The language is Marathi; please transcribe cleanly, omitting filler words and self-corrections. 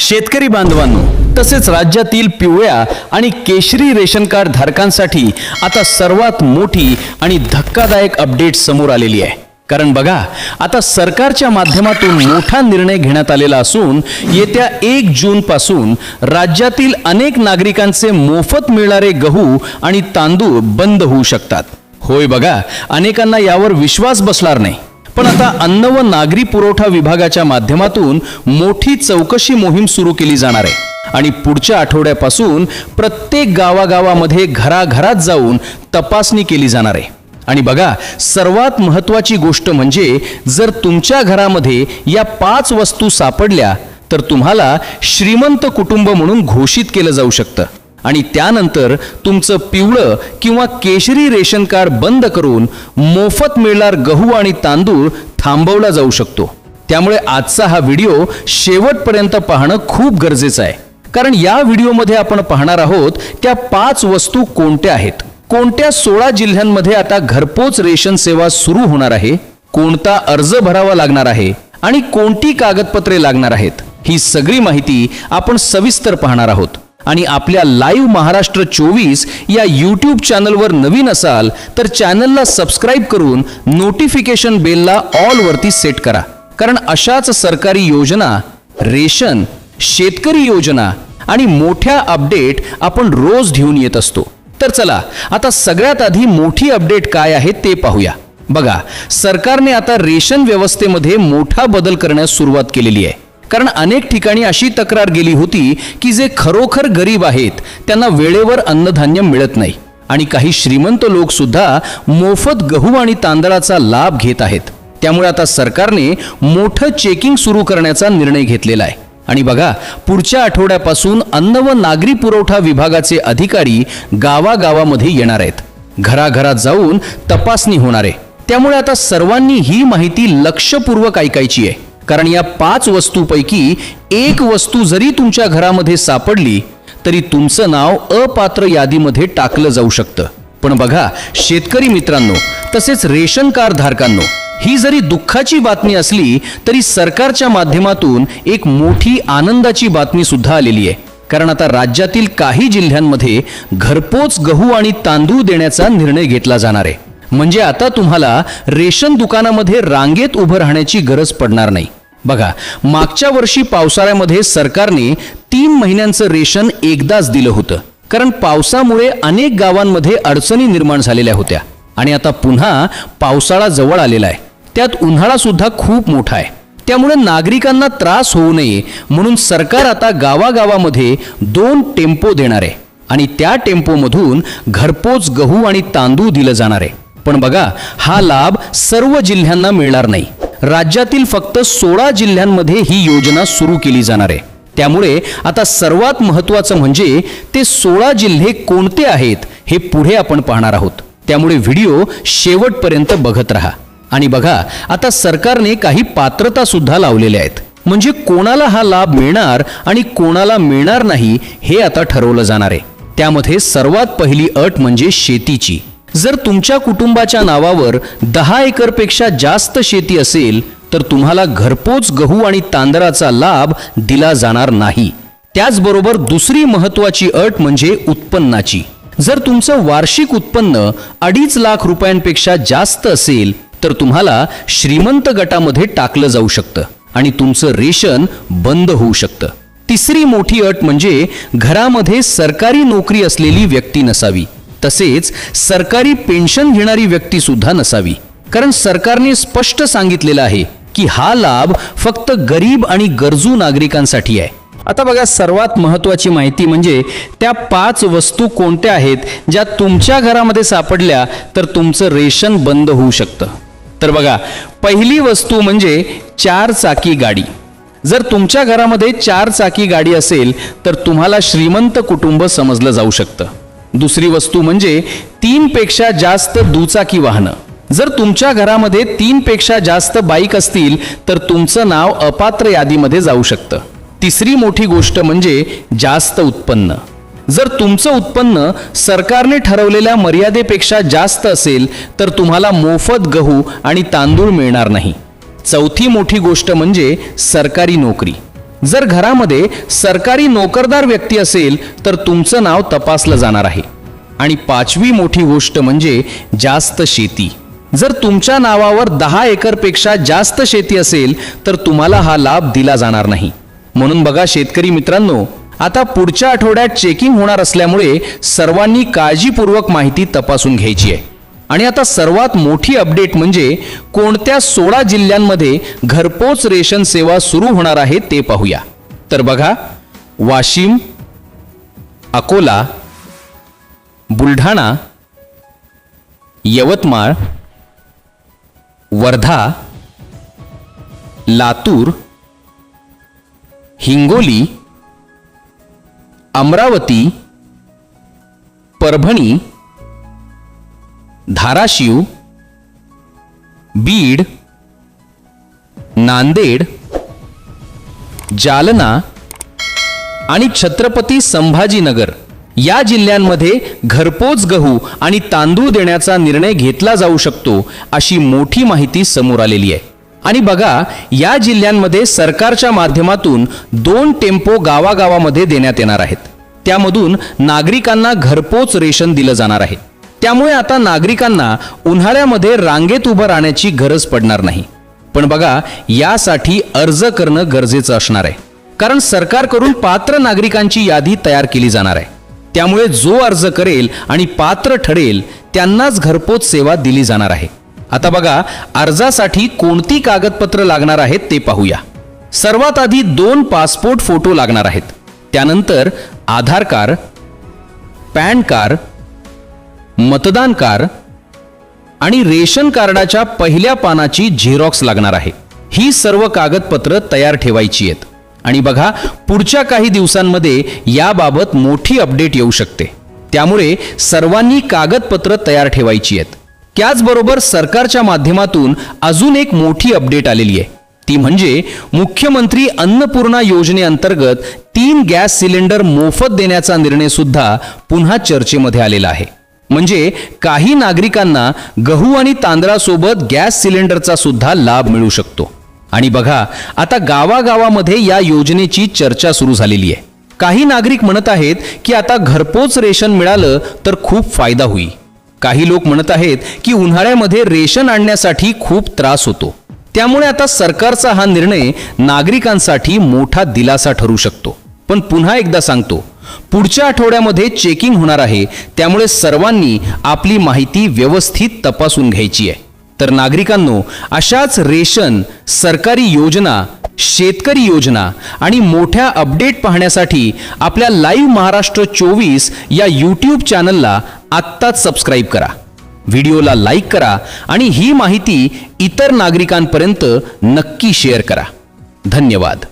शेतकरी बांधवांनो, तसेच राज्यातील पिवळ्या आणि केशरी रेशन कार्ड धारकांसाठी आता सर्वात मोठी आणि धक्कादायक अपडेट समोर आलेली आहे. कारण बघा, आता सरकारच्या माध्यमातून मोठा निर्णय घेण्यात आलेला असून येत्या 1 जून पासून राज्यातील अनेक नागरिकांचे मोफत मिळणारे गहू आणि तांदूळ बंद होऊ शकतात. होय बघा, अनेकांना यावर विश्वास बसणार नाही. पण आता अन्न व नागरी पुरवठा विभागाच्या माध्यमातून मोठी चौकशी मोहीम सुरू केली जाणार आहे आणि पुढच्या आठवड्यापासून प्रत्येक गावागावामध्ये घराघरात जाऊन तपासणी केली जाणार आहे. आणि बघा, सर्वात महत्त्वाची गोष्ट म्हणजे जर तुमच्या घरामध्ये या 5 वस्तू सापडल्या तर तुम्हाला श्रीमंत कुटुंब म्हणून घोषित केलं जाऊ शकतं आणि त्यानंतर तुमचं पिवळं किंवा केशरी रेशन कार्ड बंद करून मोफत मिळणार गहू आणि तांदूळ थांबवला जाऊ शकतो. त्यामुळे आजचा हा व्हिडिओ शेवटपर्यंत पाहणं खूप गरजेचं आहे. कारण या व्हिडिओमध्ये आपण पाहणार आहोत त्या 5 वस्तू कोणत्या आहेत, कोणत्या 16 जिल्ह्यांमध्ये आता घरपोच रेशन सेवा सुरू होणार आहे, कोणता अर्ज भरावा लागणार आहे आणि कोणती कागदपत्रे लागणार आहेत. ही सगळी माहिती आपण सविस्तर पाहणार आहोत. आणि आपल्या लाईव्ह महाराष्ट्र 24 या यूट्यूब चॅनलवर नवीन असाल तर चॅनलला सबस्क्राईब करून नोटिफिकेशन बेलला ऑल वरती सेट करा. कारण अशाच सरकारी योजना, रेशन, शेतकरी योजना आणि मोठ्या अपडेट आपण रोज घेऊन येत असतो. तर चला, आता सगळ्यात आधी मोठी अपडेट काय आहे ते पाहूया. बघा, सरकारने आता रेशन व्यवस्थेमध्ये मोठा बदल करण्यास सुरुवात केलेली आहे. कारण अनेक ठिकाणी अशी तक्रार गेली होती की जे खरोखर गरीब आहेत त्यांना वेळेवर अन्नधान्य मिळत नाही आणि काही श्रीमंत लोक सुद्धा मोफत गहू आणि तांदळाचा लाभ घेत आहेत. त्यामुळे आता सरकारने मोठं चेकिंग सुरू करण्याचा निर्णय घेतलेला आहे. आणि बघा, पुढच्या आठवड्यापासून अन्न व नागरी पुरवठा विभागाचे अधिकारी गावागावामध्ये येणार आहेत. घराघरात जाऊन तपासणी होणार आहे. त्यामुळे आता सर्वांनी ही माहिती लक्षपूर्वक ऐकायची आहे. कारण या 5 वस्तूपैकी एक वस्तू जरी तुमच्या घरामध्ये सापडली तरी तुमचं नाव अपात्र यादीमध्ये टाकलं जाऊ शकतं. पण बघा शेतकरी मित्रांनो, तसेच रेशन कार्ड धारकांनो, ही जरी दुःखाची बातमी असली तरी सरकारच्या माध्यमातून एक मोठी आनंदाची बातमी सुद्धा आलेली आहे. कारण आता राज्यातील काही जिल्ह्यांमध्ये घरपोच गहू आणि तांदूळ देण्याचा निर्णय घेतला जाणार आहे. म्हणजे आता तुम्हाला रेशन दुकानामध्ये रांगेत उभं राहण्याची गरज पडणार नाही. बघा, मागच्या वर्षी पावसाळ्यामध्ये सरकारने 3 महिन्यांचं रेशन एकदाच दिलं होतं. कारण पावसामुळे अनेक गावांमध्ये अडचणी निर्माण झालेल्या होत्या आणि आता पुन्हा पावसाळा जवळ आलेला आहे. त्यात उन्हाळा सुद्धा खूप मोठा आहे. त्यामुळे नागरिकांना त्रास होऊ नये म्हणून सरकार आता गावागावामध्ये 2 टेम्पो देणार आहे आणि त्या टेम्पोमधून घरपोच गहू आणि तांदूळ दिलं जाणार आहे. पण बघा, हा लाभ सर्व जिल्ह्यांना मिळणार नाही. राज्यातील फक्त 16 जिल्ह्यांमध्ये ही योजना सुरू केली जाणार आहे. त्यामुळे आता सर्वात महत्त्वाचं म्हणजे ते 16 जिल्हे कोणते आहेत हे पुढे आपण पाहणार आहोत. त्यामुळे व्हिडिओ शेवटपर्यंत बघत राहा. आणि बघा, आता सरकारने काही पात्रता सुद्धा लावलेल्या आहेत. म्हणजे कोणाला हा लाभ मिळणार आणि कोणाला मिळणार नाही हे आता ठरवलं जाणार आहे. त्यामध्ये सर्वात पहिली अट म्हणजे शेतीची. जर तुमच्या कुटुंबाच्या नावावर 10 एकरपेक्षा जास्त शेती असेल तर तुम्हाला घरपोच गहू आणि तांदळाचा लाभ दिला जाणार नाही. त्याचबरोबर दुसरी महत्त्वाची अट म्हणजे उत्पन्नाची. जर तुमचं वार्षिक उत्पन्न 2.5 लाख रुपयांपेक्षा जास्त असेल तर तुम्हाला श्रीमंत गटामध्ये टाकलं जाऊ शकतं आणि तुमचं रेशन बंद होऊ शकतं. तिसरी मोठी अट म्हणजे घरामध्ये सरकारी नोकरी असलेली व्यक्ती नसावी. तसेच सरकारी पेन्शन घेणारी व्यक्ती सुद्धा नसावी. कारण सरकारने स्पष्ट सांगितलेलं आहे की हा लाभ फक्त गरीब आणि गरजू नागरिकांसाठी आहे. आता बघा, सर्वात महत्त्वाची माहिती म्हणजे त्या 5 वस्तू कोणत्या आहेत ज्या तुमच्या घरामध्ये सापडल्या तर तुमचं रेशन बंद होऊ शकतं. तर बघा, पहिली वस्तू म्हणजे 4 चाकी गाडी. जर तुमच्या घरामध्ये 4 चाकी गाडी असेल तर तुम्हाला श्रीमंत कुटुंब समजलं जाऊ शकतं. दुसरी वस्तू म्हणजे 3 पेक्षा जास्त दुचाकी वाहनं. जर तुमच्या घरामध्ये 3 पेक्षा जास्त बाईक असतील तर तुमचं नाव अपात्र यादीमध्ये जाऊ शकतं. तिसरी मोठी गोष्ट म्हणजे जास्त उत्पन्न. जर तुमचं उत्पन्न सरकारने ठरवलेल्या मर्यादेपेक्षा जास्त असेल तर तुम्हाला मोफत गहू आणि तांदूळ मिळणार नाही. चौथी मोठी गोष्ट म्हणजे सरकारी नोकरी. जर घरामध्ये सरकारी नोकरदार व्यक्ती असेल तर तुमचं नाव तपासलं जाणार आहे. आणि 5वी मोठी गोष्ट म्हणजे जास्त शेती. जर तुमच्या नावावर 10 एकरपेक्षा जास्त शेती असेल तर तुम्हाला हा लाभ दिला जाणार नाही. म्हणून बघा शेतकरी मित्रांनो, आता पुढच्या आठवड्यात चेकिंग होणार असल्यामुळे सर्वांनी काळजीपूर्वक माहिती तपासून घ्यायची आहे. आणि आता सर्वात मोठी अपडेट म्हणजे कोणत्या 16 जिल्ह्यांमध्ये घरपोच रेशन सेवा सुरू होणार आहे ते पाहूया. तर बघा, वाशिम, अकोला, बुलढाणा, यवतमाळ, वर्धा, लातूर, हिंगोली, अमरावती, परभणी, धाराशिव, बीड, नांदेड, जालना आणि छत्रपती संभाजीनगर या जिल्ह्यांमध्ये घरपोच गहू आणि तांदूळ देण्याचा निर्णय घेतला जाऊ शकतो अशी मोठी माहिती समोर आलेली आहे. आणि बघा, या जिल्ह्यांमध्ये सरकारच्या माध्यमातून 2 टेम्पो गावागावामध्ये देण्यात येणार आहेत. त्यामधून नागरिकांना घरपोच रेशन दिलं जाणार आहे. त्यामुळे आता नागरिकांना उन्हाळ्यामध्ये रांगेत उभं राहण्याची गरज पडणार नाही. पण बघा, यासाठी अर्ज करणं गरजेचं असणार आहे, कारण सरकारकडून पात्र नागरिकांची यादी तयार केली जाणार आहे. त्यामुळे जो अर्ज करेल आणि पात्र ठरेल त्यांनाच घरपोच सेवा दिली जाणार आहे. आता बघा, अर्जासाठी कोणती कागदपत्र लागणार आहेत ते पाहूया. सर्वात आधी 2 पासपोर्ट फोटो लागणार आहेत. त्यानंतर आधार कार्ड, पॅन कार्ड, मतदान कार्ड आणि रेशन कार्डाच्या पहिल्या पानाची झेरॉक्स लागणार आहे. ही सर्व कागदपत्र तयार ठेवायची आहेत. आणि बघा, पुढच्या काही दिवसांमध्ये याबाबत मोठी अपडेट येऊ शकते. त्यामुळे सर्वांनी कागदपत्र तयार ठेवायची आहेत. त्याचबरोबर सरकारच्या माध्यमातून अजून एक मोठी अपडेट आलेली आहे. ती म्हणजे मुख्यमंत्री अन्नपूर्णा योजनेअंतर्गत 3 गॅस सिलेंडर मोफत देण्याचा निर्णय सुद्धा पुन्हा चर्चेमध्ये आलेला आहे. म्हणजे काही नागरिकांना गहू आणि तांदळासोबत गॅस सिलेंडरचा सुद्धा लाभ मिळू शकतो. आणि बघा, आता गावागावामध्ये या योजनेची चर्चा सुरू झालेली आहे. काही नागरिक म्हणत आहेत की आता घरपोच रेशन मिळालं तर खूप फायदा होईल. काही लोक म्हणत आहेत की उन्हाळ्यामध्ये रेशन आणण्यासाठी खूप त्रास होतो. त्यामुळे आता सरकारचा हा निर्णय नागरिकांसाठी मोठा दिलासा ठरू शकतो. पण पुन्हा एकदा सांगतो, पुढच्या आठवड्यामध्ये चेकिंग होणार आहे. त्यामुळे सर्वांनी आपली माहिती व्यवस्थित तपासून घ्यायची आहे. तर नागरिकांनो, अशाच रेशन, सरकारी योजना, शेतकरी योजना आणि मोठ्या अपडेट पाहण्यासाठी आपल्या लाईव्ह महाराष्ट्र 24 या यूट्यूब चॅनलला आत्ताच सबस्क्राईब करा. व्हिडिओला लाईक करा आणि ही माहिती इतर नागरिकांपर्यंत नक्की शेअर करा. धन्यवाद.